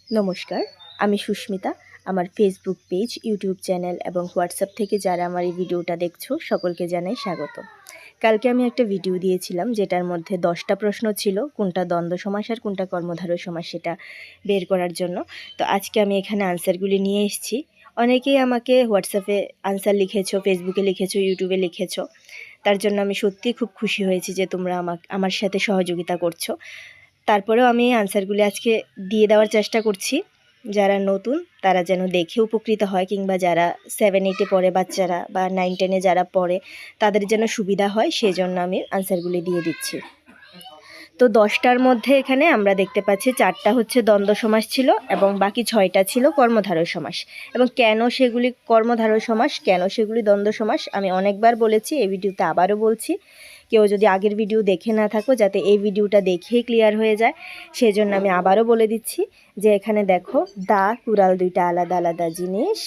নমস্কার, আমি সুস্মিতা। আমার ফেসবুক পেজ, ইউটিউব চ্যানেল এবং হোয়াটসঅ্যাপ থেকে যারা আমার এই ভিডিওটা দেখছো সকলকে জানাই স্বাগত। কালকে আমি একটা ভিডিও দিয়েছিলাম যেটার মধ্যে 10টা প্রশ্ন ছিল, কোনটা দ্বন্দ্ব সমাস আর কোনটা কর্মধারয় সমাস সেটা বের করার জন্য। তো আজকে আমি এখানে আনসারগুলি নিয়ে এসেছি। অনেকেই আমাকে হোয়াটসঅ্যাপে আনসার লিখেছো, ফেসবুকে লিখেছো, ইউটিউবে লিখেছো। তার জন্য আমি সত্যিই খুব খুশি হয়েছি যে তোমরা আমার সাথে সহযোগিতা করছো। তারপরেও আমি আনসারগুলি আজকে দিয়ে দেওয়ার চেষ্টা করছি। যারা নতুন তারা যেন দেখে উপকৃত হয়, কিংবা যারা 7-8-এ পড়ে বাচ্চারা বা 9-10-এ যারা পড়ে তাদের যেন সুবিধা হয়, সেজন্য আমি আনসারগুলি দিয়ে দিচ্ছি। তো 10টার মধ্যে এখানে আমরা দেখতে পাচ্ছি 4টা হচ্ছে দ্বন্দ্ব সমাস ছিল এবং বাকি 6টা ছিল কর্মধারয় সমাস। এবং কেন সেগুলি কর্মধারয় সমাস, কেন সেগুলি দ্বন্দ্ব সমাস আমি অনেকবার বলেছি, এই ভিডিওতে আবারও বলছি। কেউ যদি আগের ভিডিও দেখে না থাকো, যাতে এই ভিডিওটা দেখেই ক্লিয়ার হয়ে যায়, সেজন্য আমি আবারও বলে দিচ্ছি যে এখানে দেখো দা কুড়াল দুইটা আলাদা আলাদা জিনিস,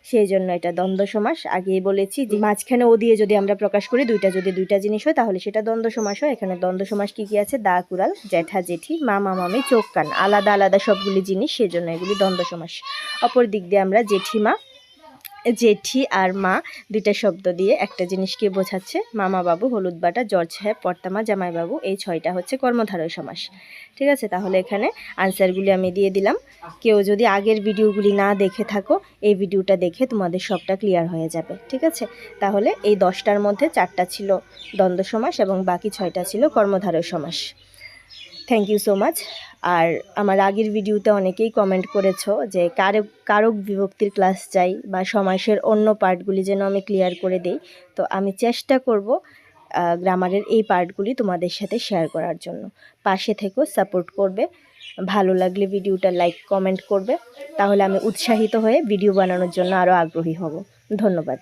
সেই জন্য এটা দ্বন্দ্ব সমাস। আগেই বলেছি যে মাঝখানে ও দিয়ে যদি আমরা প্রকাশ করি যদি দুইটা জিনিস হয় তাহলে সেটা দ্বন্দ্ব সমাস হয়। এখানে দ্বন্দ্ব সমাস কী কী আছে? দা কুড়াল, জ্যাঠা জেঠি, মামা মামি, চোখ কান, আলাদা আলাদা সবগুলি জিনিস, সেজন্য এগুলি দ্বন্দ্ব সমাস। অপর দিক দিয়ে আমরা জেঠিমা, জেঠি আর মা দুইটা শব্দ দিয়ে একটা জিনিসকে বোঝাচ্ছে। মামা বাবু, হলুদ বাটা, জর্জ সাহেব, পর্তামা, জামাইবাবু, এই 6টা হচ্ছে কর্মধারয় সমাস। ঠিক আছে, তাহলে এখানে আনসারগুলি আমি দিয়ে দিলাম। কেউ যদি আগের ভিডিওগুলি না দেখে থাকো, এই ভিডিওটা দেখে তোমাদের সবটা ক্লিয়ার হয়ে যাবে। ঠিক আছে, তাহলে এই 10টার মধ্যে 4টা ছিল দ্বন্দ্ব সমাস এবং বাকি 6টা ছিল কর্মধারয় সমাস। Thank you so much. আর আমার আগের ভিডিওতে অনেকেই কমেন্ট করেছো যে কারক বিভক্তির ক্লাস চাই বা সমাসের অন্য পার্টগুলি যেন আমি ক্লিয়ার করে দেই। তো আমি চেষ্টা করব গ্রামারের এই পার্টগুলি তোমাদের সাথে শেয়ার করার জন্য। পাশে থেকেও সাপোর্ট করবে। ভালো লাগলে ভিডিওটা লাইক কমেন্ট করবে, তাহলে আমি উৎসাহিত হয়ে ভিডিও বানানোর জন্য আরও আগ্রহী হব। ধন্যবাদ।